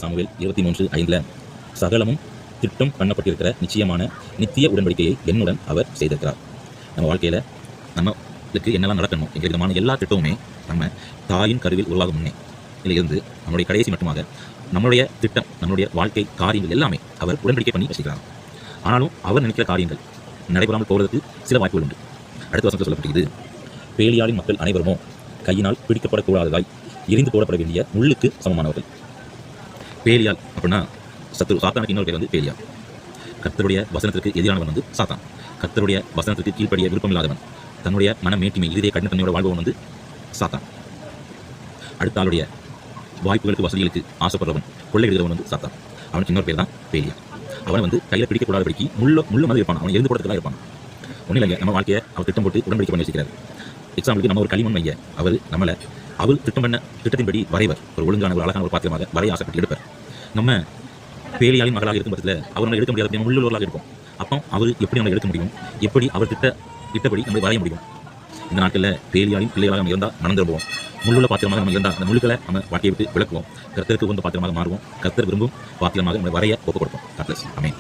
Samuel 23:5 சகலமும் திட்டம் பண்ணப்பட்டிருக்கிற நிச்சயமான நித்திய உடன்படிக்கையை என்னுடன் அவர் செய்திருக்கிறார். நம்ம வாழ்க்கையில் நம்மளுக்கு என்னெல்லாம் நடக்கணும் என்கிற விதமான எல்லா திட்டமுமே நம்ம தாயின் கருவில் உருவாகும் முன்னே இருந்து நம்மளுடைய கடைசி மட்டுமாக நம்மளுடைய திட்டம், நம்மளுடைய வாழ்க்கை காரியங்கள் எல்லாமே அவர் உடன்படிக்கை பண்ணி வச்சுக்கிறார். ஆனாலும் அவர் நினைக்கிற காரியங்கள் நடைபெறாமல் போவதற்கு சில வாய்ப்புகள் உண்டு. அடுத்த வசனத்தில் சொல்லப்பட்டிருக்கிறது, பேலியாளின் மக்கள் அனைவருமோ கையினால் பிடிக்கப்படக்கூடாததாய் எரிந்து போடப்பட வேண்டிய முள்ளுக்கு சமமானவர்கள். பேலியால் அப்படின்னா சத்துரு. சாத்தானுக்கு இன்னொரு பேர் பேலியால். கர்த்தருடைய வசனத்திற்கு எதிரானவன் சாத்தான். கர்த்தருடைய வசனத்திற்கு கீழ்ப்படிய விருப்பமில்லாதவன், தன்னுடைய மன மேட்டிமை இதே கடினத்தன்மையோட வாழ்பவன் சாத்தான். அடுத்த ஆளுடைய வாய்ப்புகளுக்கு வசதிகளுக்கு ஆசைப்படுறவன், கொள்ளையிடுகிறவன் சாத்தான். அவனுக்கு இன்னொரு பேர் தான் பேலியால். அவன் கையில் பிடிக்கக்கூடாதபடிக்கு முள்ளு மாதிரி இருப்பான். அவன் எரிந்து போடுறதுலாம் இருப்பான். ஒன்றும் இல்லைங்க, நம்ம வாழ்க்கையை அவர் திட்டம் போட்டு உடன்படிக்கை பண்ணி வச்சுக்கிறார். எக்ஸாம்பிளுக்கு நம்ம ஒரு களிமண் மைய அவர் திட்டம் பண்ண திட்டத்தின்படி வரைவர். ஒரு ஒழுங்கான ஒரு அழகான ஒரு பாத்திரமாக வரைய ஆசைப்பட்டு எடுப்பார். நம்ம பேலியாளின் மகளாக இருக்கும் பட்சத்தில் அவர் நம்ம எடுக்க முடியாது, உள்ளூர்களாக இருக்கும். அப்போ அவர் எப்படி நம்ம எடுக்க முடியும், எப்படி அவர் திட்டப்படி நம்ம வரைய முடியும்? இந்த நாட்களில் பேலியாளின் பிள்ளைகளாக நம்ம இருந்தால் மனம் திரும்புவோம். முள்ளுள்ள பாத்திரமாக நம்ம இருந்தால் அந்த முள்ளுகளை நம்ம வாழ்க்கையை விட்டு விளக்குவோம். கர்த்தருக்கு உகந்த பாத்திரமாக மாறுவோம். கர்த்தர் விரும்பும் பாத்திரமாக நம்ம வரைய ஒப்பு கொடுப்போம். ஆமென்.